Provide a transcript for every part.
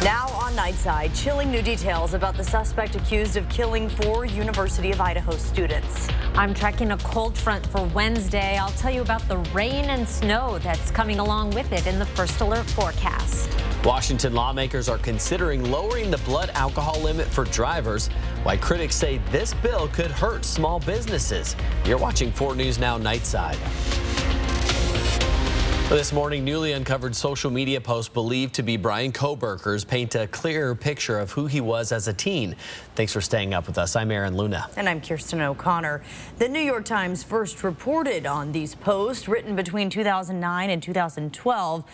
Now on Nightside, chilling new details about the suspect accused of killing 4 University of Idaho students. I'm tracking a cold front for Wednesday. I'll tell you about the rain and snow that's coming along with it in the first alert forecast. Washington lawmakers are considering lowering the blood alcohol limit for drivers, while critics say this bill could hurt small businesses. You're watching 4 News Now Nightside. This morning, newly uncovered social media posts believed to be Bryan Kohberger's paint a clearer picture of who he was as a teen. Thanks for staying up with us. I'm Aaron Luna. And I'm Kirsten O'Connor. The New York Times first reported on these posts written between 2009 and 2012,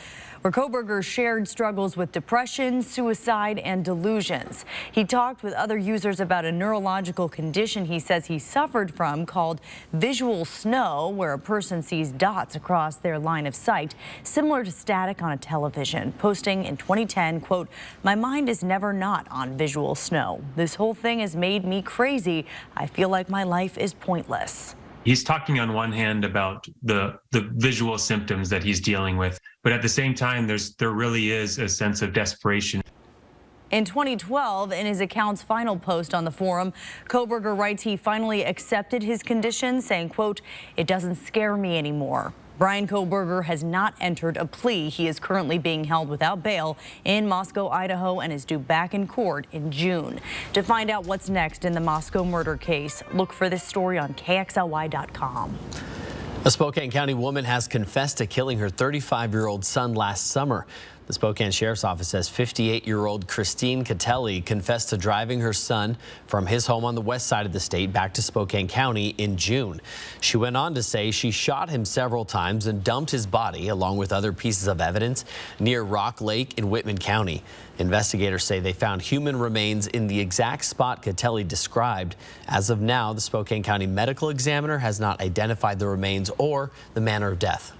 where Kohberger shared struggles with depression, suicide, and delusions. He talked with other users about a neurological condition he says he suffered from called visual snow, where a person sees dots across their line of sight, similar to static on a television. Posting in 2010, quote, "My mind is never not on visual snow. This whole thing has made me crazy. I feel like my life is pointless." He's talking on one hand about the visual symptoms that he's dealing with, but at the same time, there really is a sense of desperation. In 2012, in his account's final post on the forum, Kohberger writes he finally accepted his condition, saying, quote, "It doesn't scare me anymore." Bryan Kohberger has not entered a plea. He is currently being held without bail in Moscow, Idaho, and is due back in court in June. To find out what's next in the Moscow murder case, look for this story on KXLY.com. A Spokane County woman has confessed to killing her 35-year-old son last summer. The Spokane Sheriff's Office says 58-year-old Christine Catelli confessed to driving her son from his home on the west side of the state back to Spokane County in June. She went on to say she shot him several times and dumped his body, along with other pieces of evidence, near Rock Lake in Whitman County. Investigators say they found human remains in the exact spot Catelli described. As of now, the Spokane County Medical Examiner has not identified the remains or the manner of death.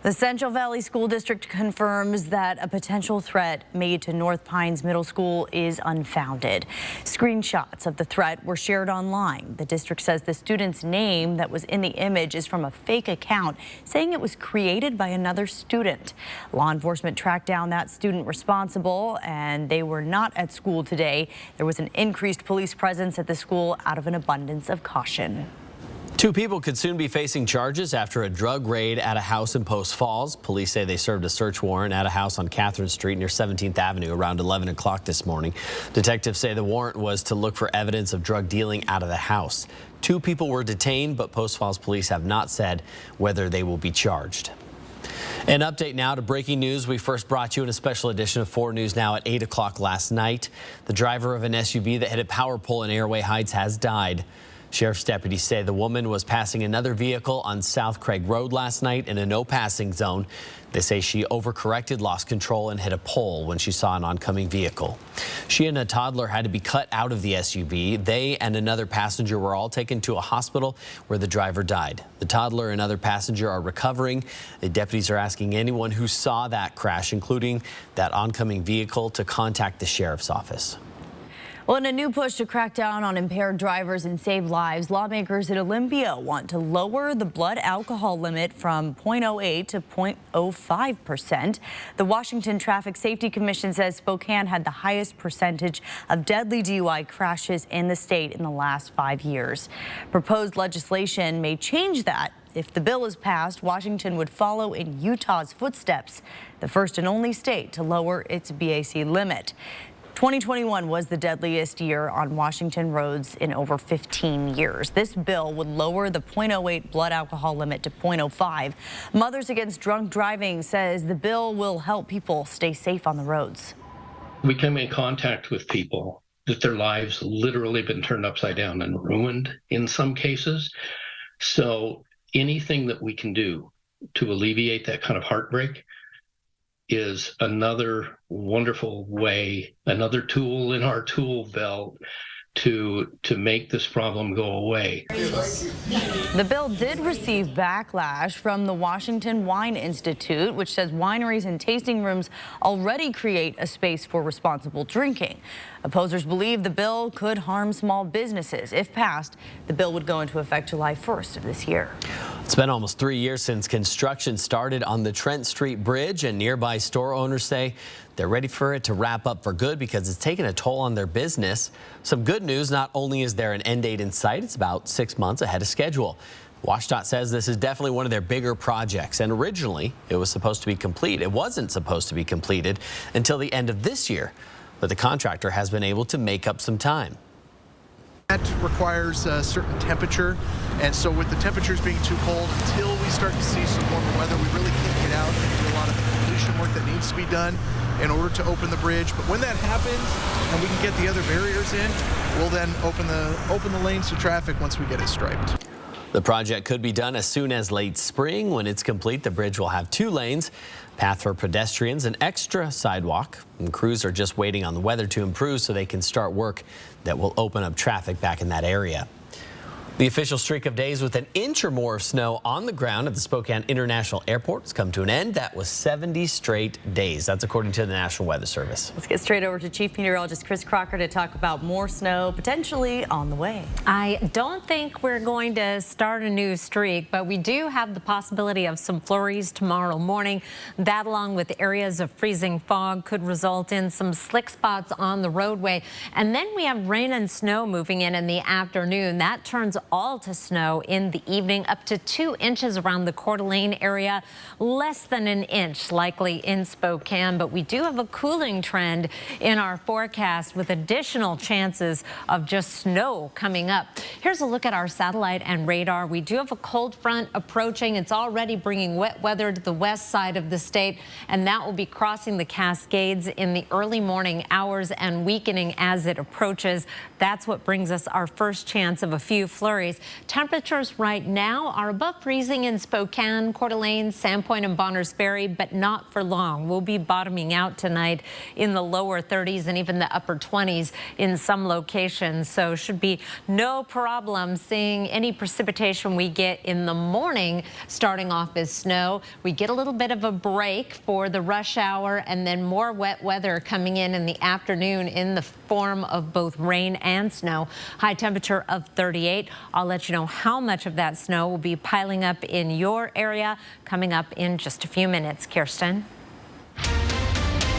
The Central Valley School District confirms that a potential threat made to North Pines Middle School is unfounded. Screenshots of the threat were shared online. The district says the student's name that was in the image is from a fake account, saying it was created by another student. Law enforcement tracked down that student responsible, and they were not at school today. There was an increased police presence at the school out of an abundance of caution. 2 people could soon be facing charges after a drug raid at a house in Post Falls. Police say they served a search warrant at a house on Catherine Street near 17th Avenue around 11 o'clock this morning. Detectives say the warrant was to look for evidence of drug dealing out of the house. 2 people were detained, but Post Falls police have not said whether they will be charged. An update now to breaking news we first brought you in a special edition of 4 News Now at 8 o'clock last night. The driver of an SUV that hit a power pole in Airway Heights has died. Sheriff's deputies say the woman was passing another vehicle on South Craig Road last night in a no passing zone. They say she overcorrected, lost control, and hit a pole when she saw an oncoming vehicle. She and a toddler had to be cut out of the SUV. They and another passenger were all taken to a hospital where the driver died. The toddler and other passenger are recovering. The deputies are asking anyone who saw that crash, including that oncoming vehicle, to contact the sheriff's office. Well, in a new push to crack down on impaired drivers and save lives, lawmakers at Olympia want to lower the blood alcohol limit from 0.08 to 0.05%. The Washington Traffic Safety Commission says Spokane had the highest percentage of deadly DUI crashes in the state in the last 5 years. Proposed legislation may change that. If the bill is passed, Washington would follow in Utah's footsteps, the first and only state to lower its BAC limit. 2021 was the deadliest year on Washington roads in over 15 years. This bill would lower the 0.08 blood alcohol limit to 0.05. Mothers Against Drunk Driving says the bill will help people stay safe on the roads. We come in contact with people that their lives literally been turned upside down and ruined in some cases. So anything that we can do to alleviate that kind of heartbreak is another wonderful way, another tool in our tool belt to make this problem go away. The bill did receive backlash from the Washington Wine Institute, which says wineries and tasting rooms already create a space for responsible drinking. Opposers believe the bill could harm small businesses. If passed, the bill would go into effect July 1st of this year. It's been almost 3 years since construction started on the Trent Street Bridge, and nearby store owners say they're ready for it to wrap up for good because it's taken a toll on their business. Some good news, not only is there an end date in sight, it's about 6 months ahead of schedule. WashDOT says this is definitely one of their bigger projects, and originally it was supposed to be complete. It wasn't supposed to be completed until the end of this year, but the contractor has been able to make up some time. That requires a certain temperature, and so with the temperatures being too cold, until we start to see some warmer weather, we really can't get out and do a lot of completion work that needs to be done in order to open the bridge. But when that happens and we can get the other barriers in, we'll then open the lanes to traffic once we get it striped. The project could be done as soon as late spring. When it's complete, the bridge will have 2 lanes, path for pedestrians, an extra sidewalk, and crews are just waiting on the weather to improve so they can start work that will open up traffic back in that area. The official streak of days with an inch or more of snow on the ground at the Spokane International Airport has come to an end. That was 70 straight days. That's according to the National Weather Service. Let's get straight over to Chief Meteorologist Chris Crocker to talk about more snow potentially on the way. I don't think we're going to start a new streak, but we do have the possibility of some flurries tomorrow morning. That, along with areas of freezing fog, could result in some slick spots on the roadway. And then we have rain and snow moving in the afternoon. That turns all to snow in the evening, up to 2 inches around the Coeur d'Alene area, less than an inch likely in Spokane. But we do have a cooling trend in our forecast with additional chances of just snow coming up. Here's a look at our satellite and radar. We do have a cold front approaching. It's already bringing wet weather to the west side of the state, and that will be crossing the Cascades in the early morning hours and weakening as it approaches. That's what brings us our first chance of a few flurries. Temperatures right now are above freezing in Spokane, Coeur d'Alene, Sandpoint, and Bonners Ferry, but not for long. We'll be bottoming out tonight in the lower 30s and even the upper 20s in some locations. So should be no problem seeing any precipitation we get in the morning starting off as snow. We get a little bit of a break for the rush hour and then more wet weather coming in the afternoon in the form of both rain and snow. High temperature of 38. I'll let you know how much of that snow will be piling up in your area coming up in just a few minutes. Kirsten.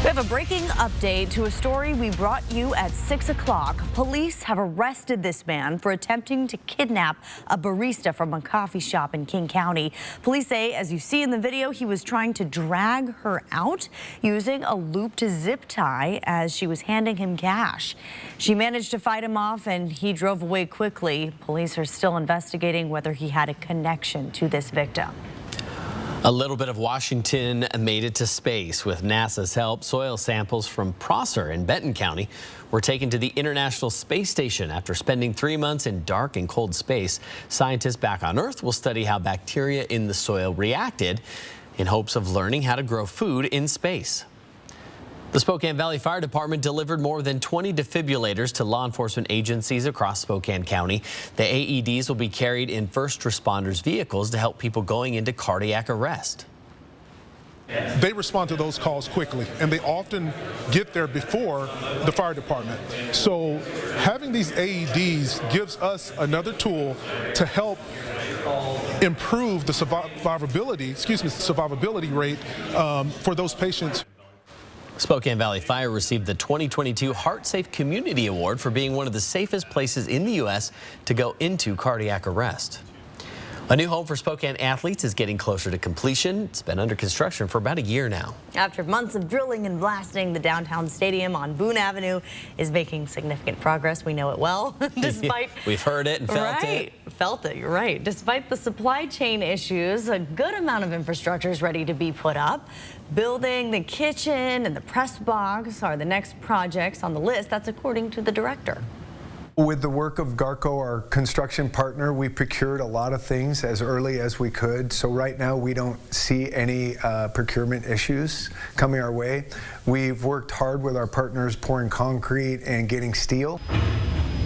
We have a breaking update to a story we brought you at 6 o'clock. Police have arrested this man for attempting to kidnap a barista from a coffee shop in King County. Police say, as you see in the video, he was trying to drag her out using a looped zip tie as she was handing him cash. She managed to fight him off and he drove away quickly. Police are still investigating whether he had a connection to this victim. A little bit of Washington made it to space. With NASA's help, soil samples from Prosser in Benton County were taken to the International Space Station. After spending 3 months in dark and cold space, scientists back on Earth will study how bacteria in the soil reacted in hopes of learning how to grow food in space. The Spokane Valley Fire Department delivered more than 20 defibrillators to law enforcement agencies across Spokane County. The AEDs will be carried in first responders' vehicles to help people going into cardiac arrest. They respond to those calls quickly, and they often get there before the fire department. So having these AEDs gives us another tool to help improve the survivability rate for those patients. Spokane Valley Fire received the 2022 Heart Safe Community Award for being one of the safest places in the U.S. to go into cardiac arrest. A new home for Spokane athletes is getting closer to completion. It's been under construction for about a year now. After months of drilling and blasting, the downtown stadium on Boone Avenue is making significant progress. We know it well. Despite We've heard it and felt it. Felt it, you're right. Despite the supply chain issues, a good amount of infrastructure is ready to be put up. Building the kitchen and the press box are the next projects on the list. That's according to the director. With the work of Garco, our construction partner, we procured a lot of things as early as we could. So right now we don't see any procurement issues coming our way. We've worked hard with our partners pouring concrete and getting steel.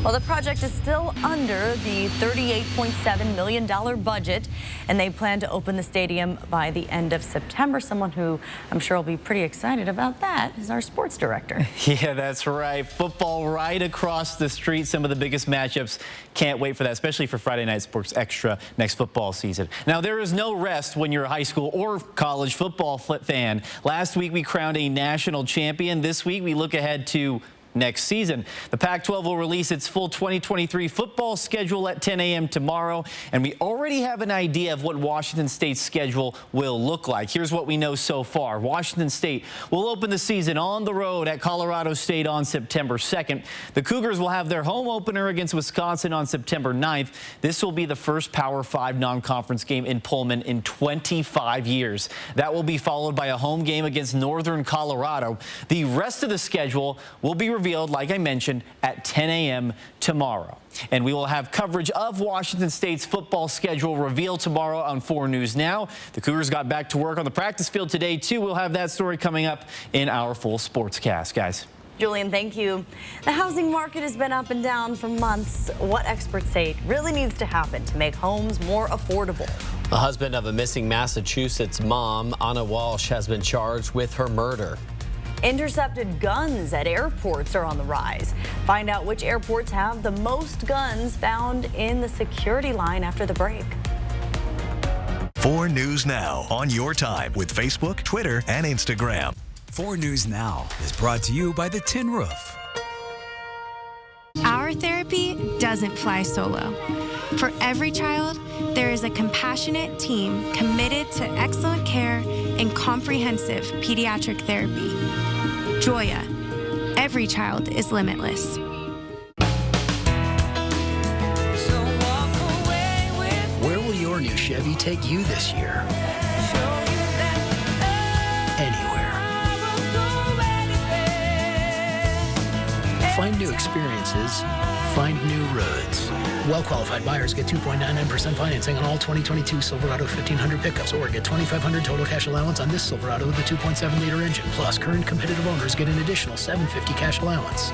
Well, the project is still under the $38.7 million budget, and they plan to open the stadium by the end of September. Someone who I'm sure will be pretty excited about that is our sports director. Yeah, that's right. Football right across the street. Some of the biggest matchups. Can't wait for that, especially for Friday Night Sports Extra next football season. Now, there is no rest when you're a high school or college football fan. Last week, we crowned a national champion. This week, we look ahead to next season. The Pac-12 will release its full 2023 football schedule at 10 a.m. tomorrow, and we already have an idea of what Washington State's schedule will look like. Here's what we know so far. Washington State will open the season on the road at Colorado State on September 2nd. The Cougars will have their home opener against Wisconsin on September 9th. This will be the first Power 5 non-conference game in Pullman in 25 years. That will be followed by a home game against Northern Colorado. The rest of the schedule will be revealed, like I mentioned, at 10 a.m. tomorrow. And we will have coverage of Washington State's football schedule revealed tomorrow on 4 News Now. The Cougars got back to work on the practice field today, too. We'll have that story coming up in our full sportscast, guys. Julian, thank you. The housing market has been up and down for months. What experts say really needs to happen to make homes more affordable. The husband of a missing Massachusetts mom, Anna Walsh, has been charged with her murder. Intercepted guns at airports are on the rise. Find out which airports have the most guns found in the security line after the break. 4 News Now on your time with Facebook, Twitter, and Instagram. 4 News Now is brought to you by the Tin Roof. Our therapy doesn't fly solo. For every child, there is a compassionate team committed to excellent care and comprehensive pediatric therapy. Joya, every child is limitless. Where will your new Chevy take you this year? Anywhere. Find new experiences. Find new roads. Well-qualified buyers get 2.99% financing on all 2022 Silverado 1500 pickups, or get $2,500 total cash allowance on this Silverado with a 2.7-liter engine. Plus, current competitive owners get an additional $750 cash allowance.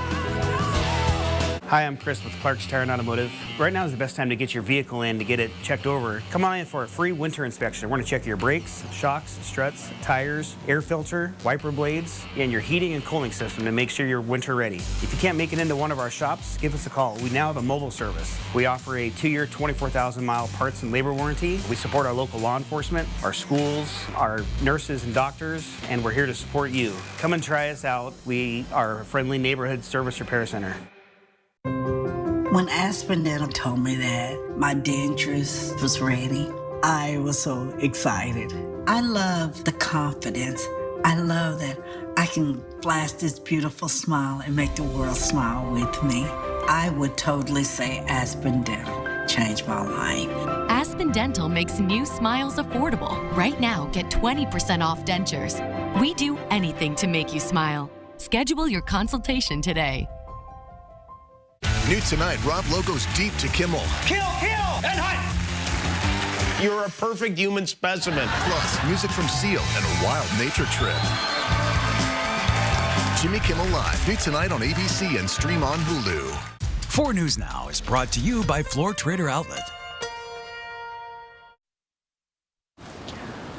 Hi, I'm Chris with Clark's Tire and Automotive. Right now is the best time to get your vehicle in to get it checked over. Come on in for a free winter inspection. We're going to check your brakes, shocks, struts, tires, air filter, wiper blades, and your heating and cooling system to make sure you're winter ready. If you can't make it into one of our shops, give us a call. We now have a mobile service. We offer a 2-year, 24,000-mile parts and labor warranty. We support our local law enforcement, our schools, our nurses and doctors, and we're here to support you. Come and try us out. We are a friendly neighborhood service repair center. When Aspen Dental told me that my dentures was ready, I was so excited. I love the confidence. I love that I can flash this beautiful smile and make the world smile with me. I would totally say Aspen Dental changed my life. Aspen Dental makes new smiles affordable. Right now, get 20% off dentures. We do anything to make you smile. Schedule your consultation today. New tonight, Rob Logo's Deep to Kimmel. Kill, and hunt! You're a perfect human specimen. Plus, music from Seal and a wild nature trip. Jimmy Kimmel Live, new tonight on ABC and stream on Hulu. 4 News Now is brought to you by Floor Trader Outlet.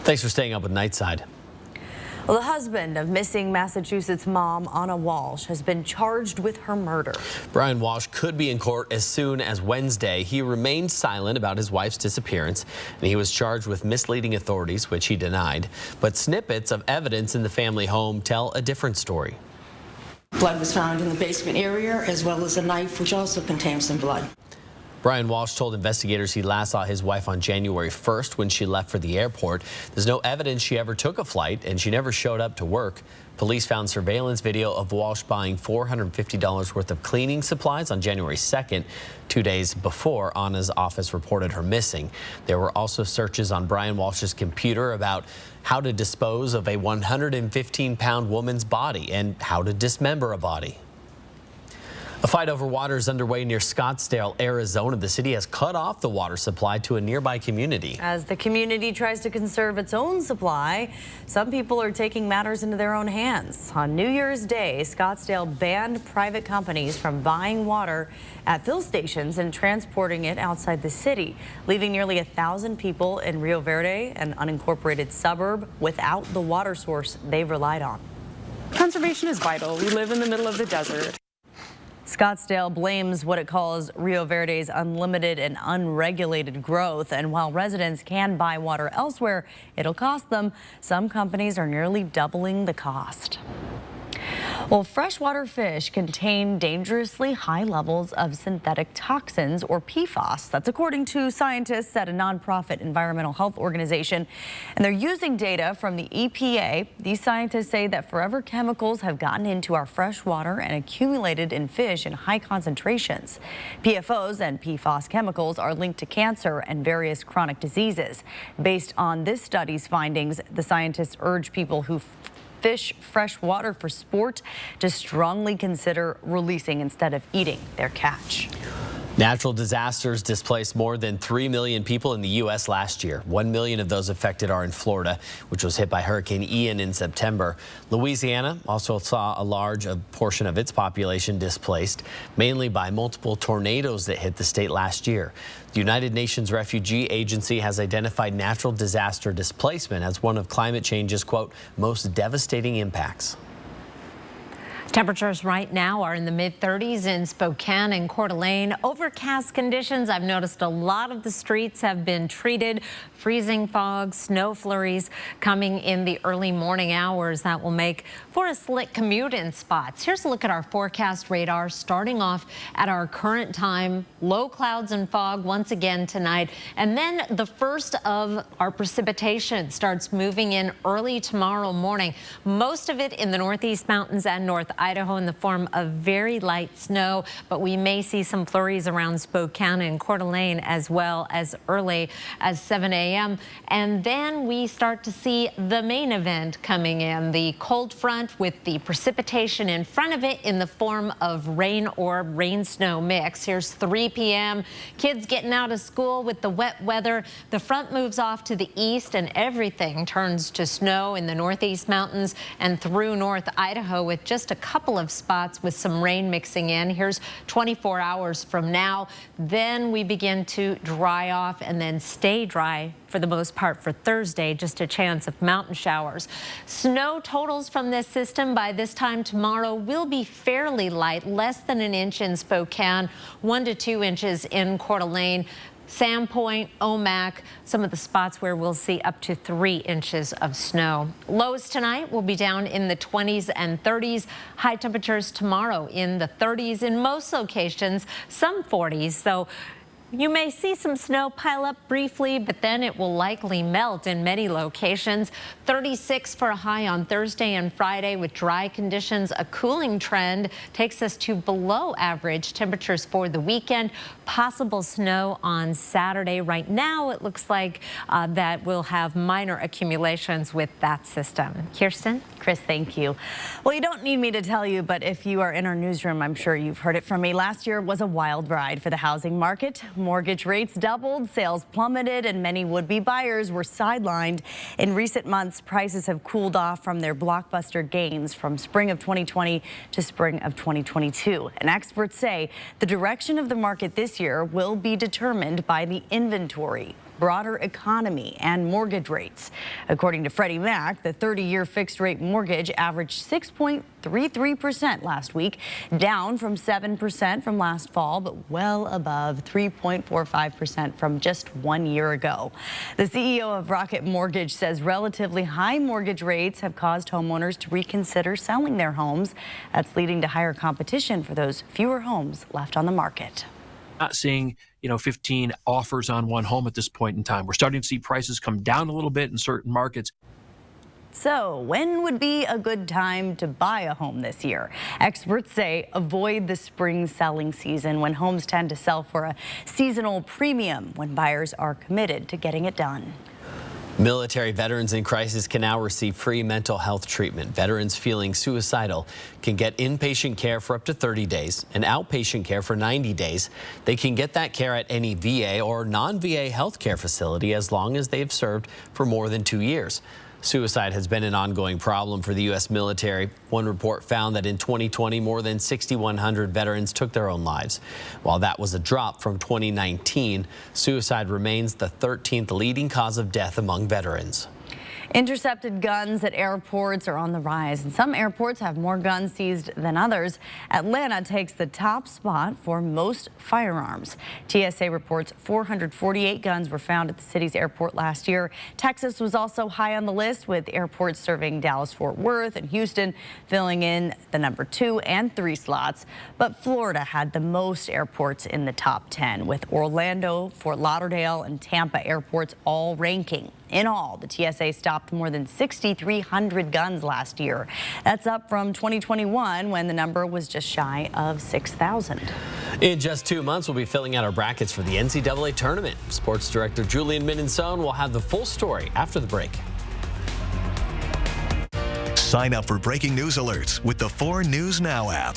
Thanks for staying up with Nightside. Well, the husband of missing Massachusetts mom, Anna Walsh, has been charged with her murder. Brian Walsh could be in court as soon as Wednesday. He remained silent about his wife's disappearance, and he was charged with misleading authorities, which he denied. But snippets of evidence in the family home tell a different story. Blood was found in the basement area, as well as a knife, which also contains some blood. Brian Walsh told investigators he last saw his wife on January 1st when she left for the airport. There's no evidence she ever took a flight, and she never showed up to work. Police found surveillance video of Walsh buying $450 worth of cleaning supplies on January 2nd, 2 days before Anna's office reported her missing. There were also searches on Brian Walsh's computer about how to dispose of a 115-pound woman's body and how to dismember a body. A fight over water is underway near Scottsdale, Arizona. The city has cut off the water supply to a nearby community. As the community tries to conserve its own supply, some people are taking matters into their own hands. On New Year's Day, Scottsdale banned private companies from buying water at fill stations and transporting it outside the city, leaving nearly 1,000 people in Rio Verde, an unincorporated suburb, without the water source they've relied on. Conservation is vital. We live in the middle of the desert. Scottsdale blames what it calls Rio Verde's unlimited and unregulated growth. And while residents can buy water elsewhere, it'll cost them. Some companies are nearly doubling the cost. Well, freshwater fish contain dangerously high levels of synthetic toxins, or PFAS. That's according to scientists at a nonprofit environmental health organization. And they're using data from the EPA. These scientists say that forever chemicals have gotten into our fresh water and accumulated in fish in high concentrations. PFOs and PFAS chemicals are linked to cancer and various chronic diseases. Based on this study's findings, the scientists urge people who fish fresh water for sport to strongly consider releasing instead of eating their catch. Natural disasters displaced more than 3 million people in the U.S. last year. 1 million of those affected are in Florida, which was hit by Hurricane Ian in September. Louisiana also saw a large portion of its population displaced, mainly by multiple tornadoes that hit the state last year. The United Nations Refugee Agency has identified natural disaster displacement as one of climate change's, quote, most devastating impacts. Temperatures right now are in the mid-30s in Spokane and Coeur d'Alene. Overcast conditions. I've noticed a lot of the streets have been treated. Freezing fog, snow flurries coming in the early morning hours. That will make for a slick commute in spots. Here's a look at our forecast radar, starting off at our current time. Low clouds and fog once again tonight. And then the first of our precipitation starts moving in early tomorrow morning. Most of it in the Northeast Mountains and North Idaho in the form of very light snow, but we may see some flurries around Spokane and Coeur d'Alene as well as early as 7 a.m. And then we start to see the main event coming in, the cold front with the precipitation in front of it in the form of rain or rain-snow mix. Here's 3 p.m. Kids getting out of school with the wet weather. The front moves off to the east and everything turns to snow in the Northeast Mountains and through North Idaho, with just a couple of spots with some rain mixing in. Here's 24 hours from now. Then we begin to dry off and then stay dry for the most part for Thursday. Just a chance of mountain showers. Snow totals from this system by this time tomorrow will be fairly light, less than an inch in Spokane, 1 to 2 inches in Coeur d'Alene. Sandpoint, Omak, some of the spots where we'll see up to 3 inches of snow. Lows tonight will be down in the 20s and 30s. High temperatures tomorrow in the 30s in most locations, some 40s. So you may see some snow pile up briefly, but then it will likely melt in many locations. 36 for a high on Thursday and Friday with dry conditions. A cooling trend takes us to below average temperatures for the weekend. Possible snow on Saturday. Right now, it looks like that we'll have minor accumulations with that system. Kirsten? Chris, thank you. Well, you don't need me to tell you, but if you are in our newsroom, I'm sure you've heard it from me. Last year was a wild ride for the housing market. Mortgage rates doubled, sales plummeted, and many would-be buyers were sidelined. In recent months, prices have cooled off from their blockbuster gains from spring of 2020 to spring of 2022. And experts say the direction of the market this year will be determined by the inventory, broader economy, and mortgage rates. According to Freddie Mac, the 30-year fixed-rate mortgage averaged 6.33% last week, down from 7% from last fall, but well above 3.45% from just 1 year ago. The CEO of Rocket Mortgage says relatively high mortgage rates have caused homeowners to reconsider selling their homes. That's leading to higher competition for those fewer homes left on the market. Not seeing, 15 offers on one home at this point in time. We're starting to see prices come down a little bit in certain markets. So when would be a good time to buy a home this year? Experts say avoid the spring selling season when homes tend to sell for a seasonal premium when buyers are committed to getting it done. Military veterans in crisis can now receive free mental health treatment. Veterans feeling suicidal can get inpatient care for up to 30 days and outpatient care for 90 days. They can get that care at any VA or non-VA healthcare facility as long as they've served for more than 2 years. Suicide has been an ongoing problem for the U.S. military. One report found that in 2020, more than 6,100 veterans took their own lives. While that was a drop from 2019, suicide remains the 13th leading cause of death among veterans. Intercepted guns at airports are on the rise, and some airports have more guns seized than others. Atlanta takes the top spot for most firearms. TSA reports 448 guns were found at the city's airport last year. Texas was also high on the list, with airports serving Dallas-Fort Worth and Houston filling in the number 2 and 3 slots. But Florida had the most airports in the top 10, with Orlando, Fort Lauderdale, and Tampa airports all ranking. In all, the TSA stopped more than 6,300 guns last year. That's up from 2021, when the number was just shy of 6,000. In just 2 months, we'll be filling out our brackets for the NCAA tournament. Sports director Julian Minnesone will have the full story after the break. Sign up for breaking news alerts with the 4 News Now app.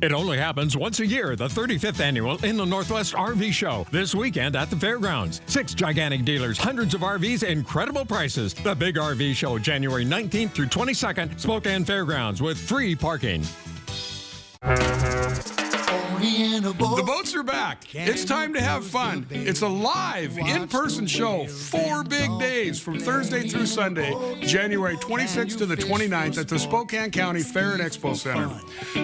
It only happens once a year, the 35th annual In the Northwest RV Show. This weekend at the fairgrounds. 6 gigantic dealers, hundreds of RVs, incredible prices. The Big RV Show, January 19th through 22nd, Spokane Fairgrounds, with free parking. The boats are back. It's time to have fun. It's a live, in-person show. 4 big days from Thursday through Sunday, January 26th to the 29th at the Spokane County Fair and Expo Center.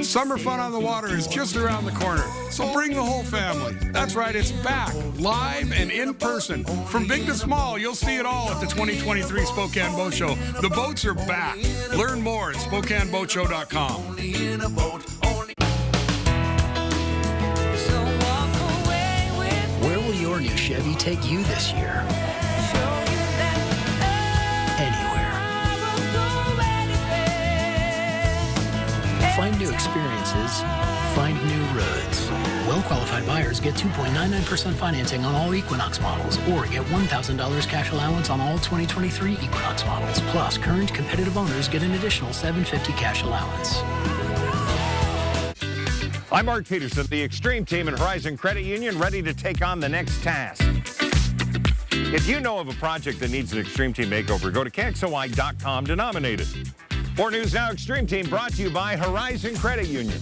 Summer fun on the water is just around the corner, so bring the whole family. That's right, it's back, live and in person. From big to small, you'll see it all at the 2023 Spokane Boat Show. The boats are back. Learn more at SpokaneBoatShow.com. Where will your new Chevy take you this year? Anywhere. Find new experiences. Find new roads. Well-qualified buyers get 2.99% financing on all Equinox models, or get $1,000 cash allowance on all 2023 Equinox models. Plus, current competitive owners get an additional $750 cash allowance. I'm Mark Peterson, the Extreme Team and Horizon Credit Union, ready to take on the next task. If you know of a project that needs an Extreme Team makeover, go to KXOY.com to nominate it. 4 News Now Extreme Team brought to you by Horizon Credit Union.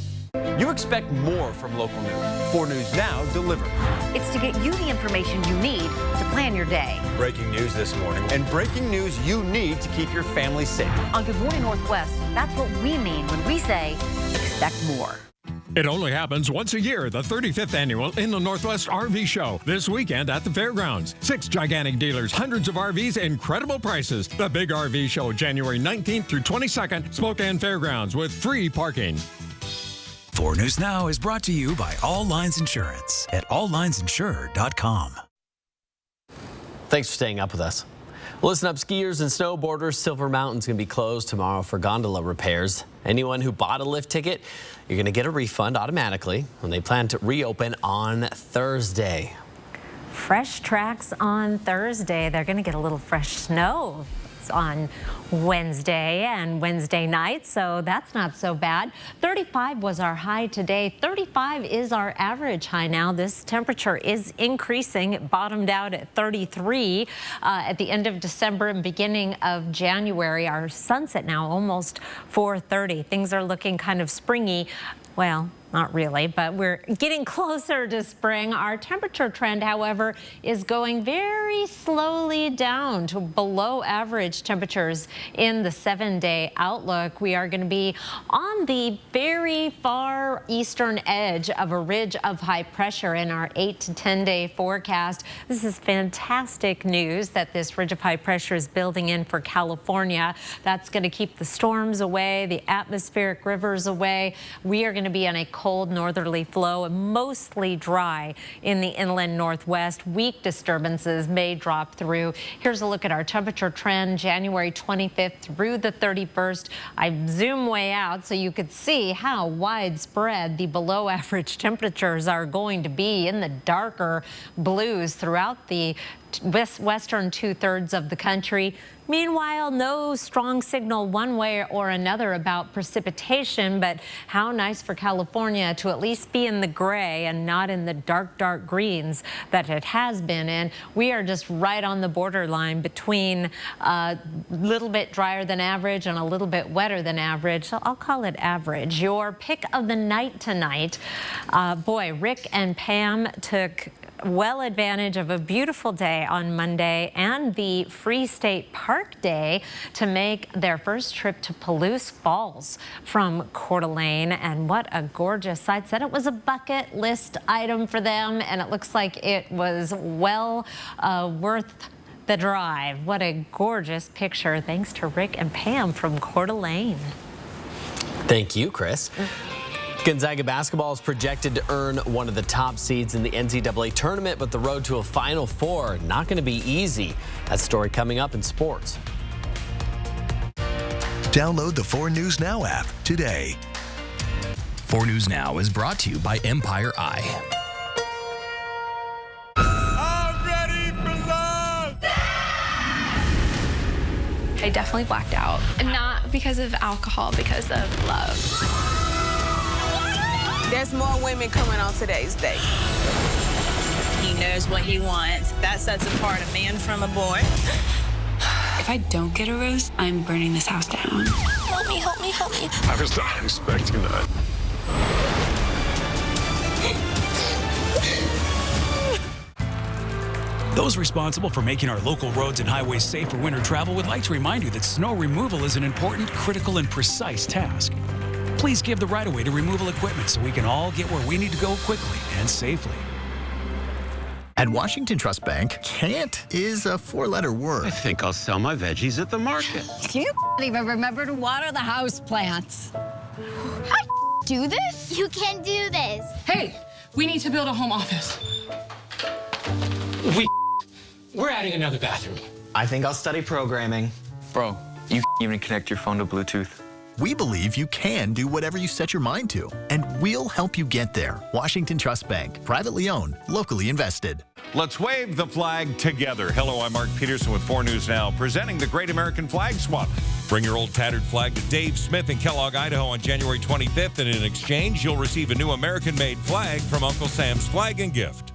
You expect more from local news. 4 News Now delivers. It's to get you the information you need to plan your day. Breaking news this morning, and breaking news you need to keep your family safe. On Good Morning Northwest, that's what we mean when we say expect more. It only happens once a year, the 35th annual In the Northwest RV Show. This weekend at the fairgrounds. 6 gigantic dealers, hundreds of RVs, incredible prices. The Big RV Show, January 19th through 22nd, Spokane Fairgrounds, with free parking. 4 News Now is brought to you by All Lines Insurance at alllinesinsurer.com. Thanks for staying up with us. Listen up, skiers and snowboarders. Silver Mountain's going to be closed tomorrow for gondola repairs. Anyone who bought a lift ticket, you're going to get a refund automatically when they plan to reopen on Thursday. Fresh tracks on Thursday. They're going to get a little fresh snow on Wednesday and Wednesday night, so that's not so bad. 35 was our high today. 35 is our average high now. This temperature is increasing. It bottomed out at 33 at the end of December and beginning of January. Our sunset now almost 4:30. Things are looking kind of springy. Well, not really, but we're getting closer to spring. Our temperature trend, however, is going very slowly down to below average temperatures in the 7-day outlook. We are going to be on the very far eastern edge of a ridge of high pressure in our 8 to 10-day forecast. This is fantastic news that this ridge of high pressure is building in for California. That's going to keep the storms away, the atmospheric rivers away. We are going to be on a cold northerly flow and mostly dry in the inland northwest. Weak disturbances may drop through. Here's a look at our temperature trend January 25th through the 31st. I zoom way out so you could see how widespread the below average temperatures are going to be in the darker blues throughout the western two-thirds of the country. Meanwhile, no strong signal one way or another about precipitation, but how nice for California to at least be in the gray and not in the dark, dark greens that it has been in. We are just right on the borderline between a little bit drier than average and a little bit wetter than average. So I'll call it average. Your pick of the night tonight. Boy, Rick and Pam took well advantage of a beautiful day on Monday and the Free State Park Day to make their first trip to Palouse Falls from Coeur d'Alene. And what a gorgeous sight. Said it was a bucket list item for them, and it looks like it was well worth the drive. What a gorgeous picture. Thanks to Rick and Pam from Coeur d'Alene. Thank you, Chris. Gonzaga basketball is projected to earn one of the top seeds in the NCAA tournament, but the road to a Final Four not going to be easy. That story coming up in sports. Download the 4 News Now app today. 4 News Now is brought to you by Empire Eye. I definitely blacked out. And not because of alcohol, because of love. There's more women coming on today's day. He knows what he wants. That sets apart a man from a boy. If I don't get a rose, I'm burning this house down. Help me, help me, help me. I was not expecting that. Those responsible for making our local roads and highways safe for winter travel would like to remind you that snow removal is an important, critical, and precise task. Please give the right-of-way to removal equipment so we can all get where we need to go quickly and safely. At Washington Trust Bank, can't is a 4-letter word. I think I'll sell my veggies at the market. You even remember to water the house plants. I do this? You can do this. Hey, we need to build a home office. We're adding another bathroom. I think I'll study programming. Bro, you even connect your phone to Bluetooth. We believe you can do whatever you set your mind to, and we'll help you get there. Washington Trust Bank, privately owned, locally invested. Let's wave the flag together. Hello, I'm Mark Peterson with 4 News Now, presenting the Great American Flag Swap. Bring your old tattered flag to Dave Smith in Kellogg, Idaho on January 25th, and in exchange, you'll receive a new American-made flag from Uncle Sam's Flag and Gift.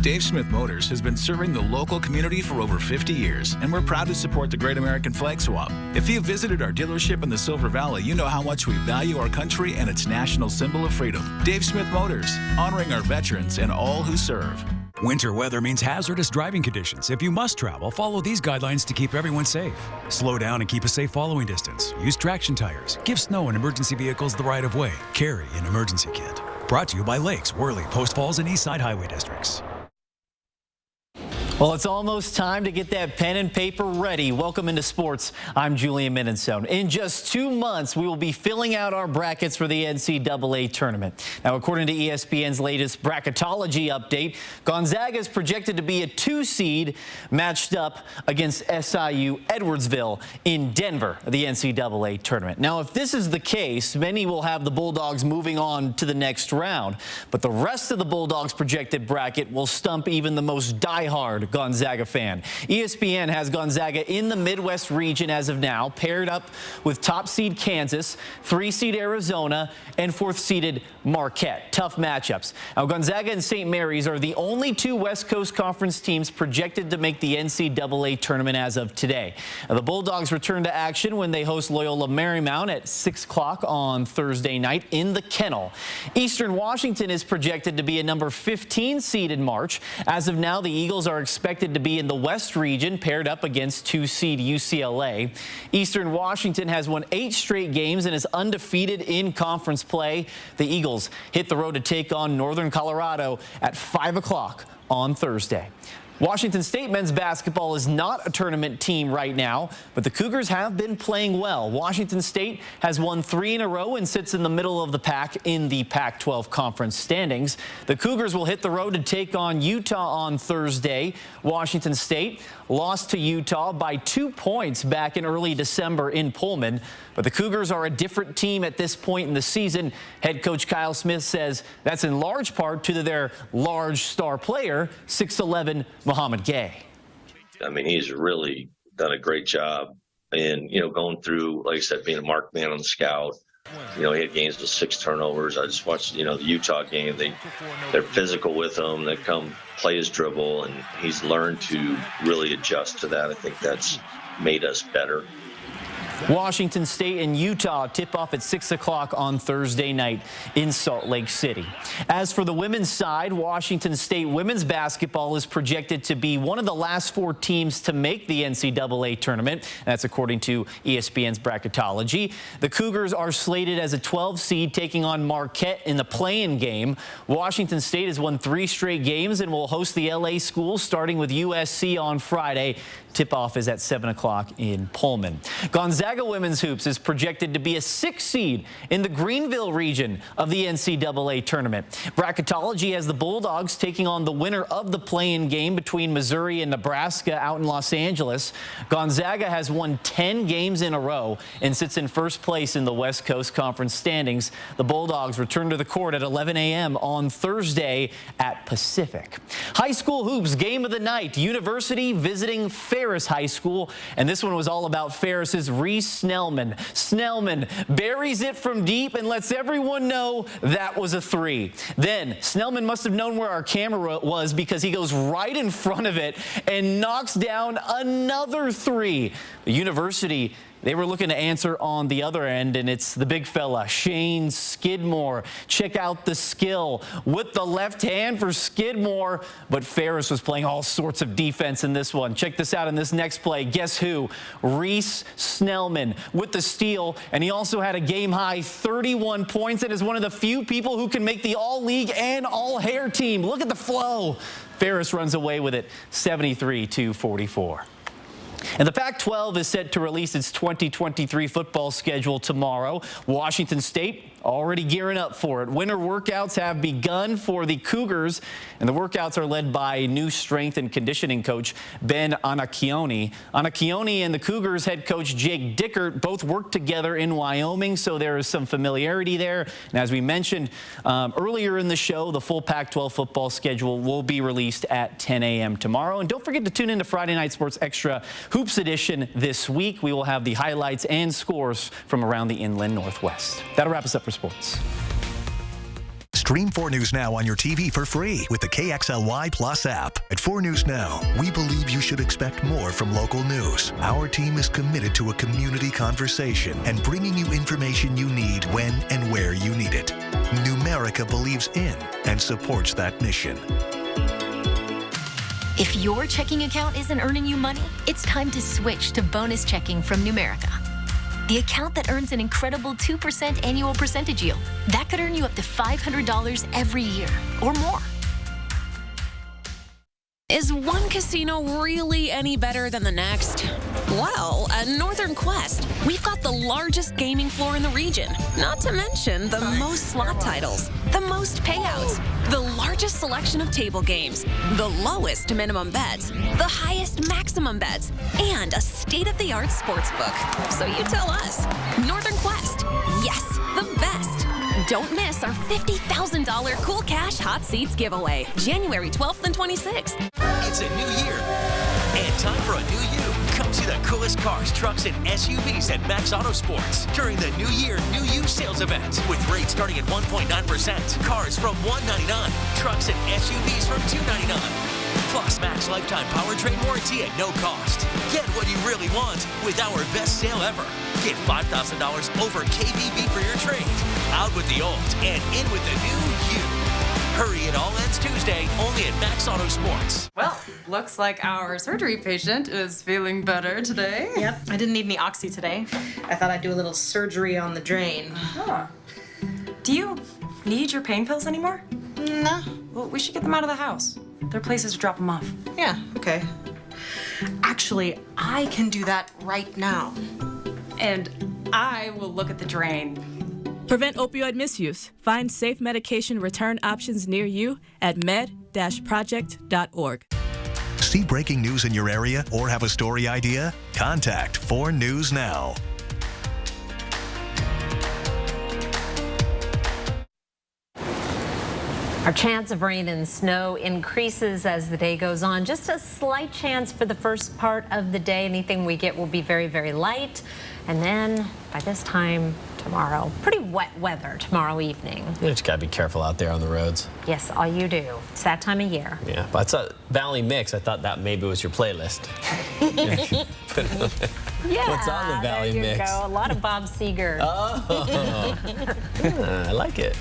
Dave Smith Motors has been serving the local community for over 50 years, and we're proud to support the Great American Flag Swap. If you've visited our dealership in the Silver Valley, you know how much we value our country and its national symbol of freedom. Dave Smith Motors, honoring our veterans and all who serve. Winter weather means hazardous driving conditions. If you must travel, follow these guidelines to keep everyone safe. Slow down and keep a safe following distance. Use traction tires. Give snow and emergency vehicles the right of way. Carry an emergency kit. Brought to you by Lakes, Worley, Post Falls, and Eastside Highway Districts. Well, it's almost time to get that pen and paper ready. Welcome into sports. I'm Julian Minenstone. In just 2 months, we will be filling out our brackets for the NCAA tournament. Now, according to ESPN's latest bracketology update, Gonzaga is projected to be a 2 seed matched up against SIU Edwardsville in Denver, the NCAA tournament. Now, if this is the case, many will have the Bulldogs moving on to the next round. But the rest of the Bulldogs projected bracket will stump even the most diehard Gonzaga fan. ESPN has Gonzaga in the Midwest region as of now, paired up with top seed Kansas, 3 seed Arizona, and 4th seeded Marquette. Tough matchups. Now, Gonzaga and St. Mary's are the only 2 West Coast Conference teams projected to make the NCAA tournament as of today. Now, the Bulldogs return to action when they host Loyola Marymount at 6 o'clock on Thursday night in the Kennel. Eastern Washington is projected to be a number 15 seed in March. As of now, the Eagles are expected to be in the West region, paired up against 2 seed UCLA. Eastern Washington has won 8 straight games and is undefeated in conference play. The Eagles hit the road to take on Northern Colorado at 5 o'clock on Thursday. Washington State men's basketball is not a tournament team right now, but the Cougars have been playing well. Washington State has won 3 in a row and sits in the middle of the pack in the Pac-12 conference standings. The Cougars will hit the road to take on Utah on Thursday. Washington State lost to Utah by 2 points back in early December in Pullman. But the Cougars are a different team at this point in the season. Head coach Kyle Smith says that's in large part due to their large star player, 6'11" Muhammad Gay. I mean, he's really done a great job. And, going through, like I said, being a marked man on the scout, he had games with 6 turnovers. I just watched, the Utah game. They're physical with him. They come play his dribble, and he's learned to really adjust to that. I think that's made us better. Washington State and Utah tip off at 6 o'clock on Thursday night in Salt Lake City. As for the women's side, Washington State women's basketball is projected to be one of the last 4 teams to make the NCAA tournament. That's according to ESPN's bracketology. The Cougars are slated as a 12 seed taking on Marquette in the play-in game. Washington State has won 3 straight games and will host the LA Schools starting with USC on Friday. Tip-off is at 7 o'clock in Pullman. Gonzaga women's hoops is projected to be a 6 seed in the Greenville region of the NCAA tournament. Bracketology has the Bulldogs taking on the winner of the play-in game between Missouri and Nebraska out in Los Angeles. Gonzaga has won 10 games in a row and sits in first place in the West Coast Conference standings. The Bulldogs return to the court at 11 a.m. on Thursday at Pacific. High school hoops game of the night. University visiting Ferris High School, and this one was all about Ferris's Reese Snellman. Snellman buries it from deep and lets everyone know that was a 3. Then Snellman must have known where our camera was because he goes right in front of it and knocks down another 3. The University, they were looking to answer on the other end, and it's the big fella, Shane Skidmore. Check out the skill with the left hand for Skidmore, but Ferris was playing all sorts of defense in this one. Check this out in this next play. Guess who? Reese Snellman with the steal, and he also had a game-high 31 points and is one of the few people who can make the all-league and all-hair team. Look at the flow. Ferris runs away with it 73-44. And the Pac-12 is set to release its 2023 football schedule tomorrow. Washington State already gearing up for it. Winter workouts have begun for the Cougars, and the workouts are led by new strength and conditioning coach Ben Anacchione. Anacchione and the Cougars head coach Jake Dickert both work together in Wyoming, so there is some familiarity there. And as we mentioned earlier in the show, the full Pac-12 football schedule will be released at 10 a.m. tomorrow. And don't forget to tune in to Friday Night Sports Extra Hoops Edition this week. We will have the highlights and scores from around the Inland Northwest. That'll wrap us up for sports. Stream 4 News Now on your TV for free with the KXLY Plus app. At 4 News Now, we believe you should expect more from local news. Our team is committed to a community conversation and bringing you information you need when and where you need it. Numerica believes in and supports that mission. If your checking account isn't earning you money, it's time to switch to bonus checking from Numerica. The account that earns an incredible 2% annual percentage yield. That could earn you up to $500 every year or more. Is one casino really any better than the next? Well, at Northern Quest, we've got the largest gaming floor in the region, not to mention the most slot titles, the most payouts, the largest selection of table games, the lowest minimum bets, the highest maximum bets, and a state-of-the-art sports book. So you tell us. Northern Quest, yes, the best. Don't miss our $50,000 Cool Cash Hot Seats giveaway, January 12th and 26th. It's a new year, and time for a new you. Come see the coolest cars, trucks, and SUVs at Max Auto Sports during the New Year New You sales event with rates starting at 1.9%. Cars from $199, trucks and SUVs from $299. Plus, Max lifetime powertrain warranty at no cost. Get what you really want with our best sale ever. Get $5,000 over KBB for your trade. Out with the old and in with the new you. Hurry, it all ends Tuesday, only at Max Auto Sports. Well, looks like our surgery patient is feeling better today. Yep, I didn't need any oxy today. I thought I'd do a little surgery on the drain. Huh. Do you need your pain pills anymore? No. Well, we should get them out of the house. There are places to drop them off. Yeah, okay. Actually, I can do that right now. And I will look at the drain. Prevent opioid misuse. Find safe medication return options near you at med-project.org. See breaking news in your area or have a story idea? Contact 4 News Now. Our chance of rain and snow increases as the day goes on. Just a slight chance for the first part of the day. Anything we get will be very, very light. And then by this time tomorrow, pretty wet weather tomorrow evening. You just gotta be careful out there on the roads. Yes, all you do. It's that time of year. Yeah, but it's a Valley Mix. I thought that maybe was your playlist. Yeah, what's on the Valley there you Mix? go. A lot of Bob Seger. Oh, I like it.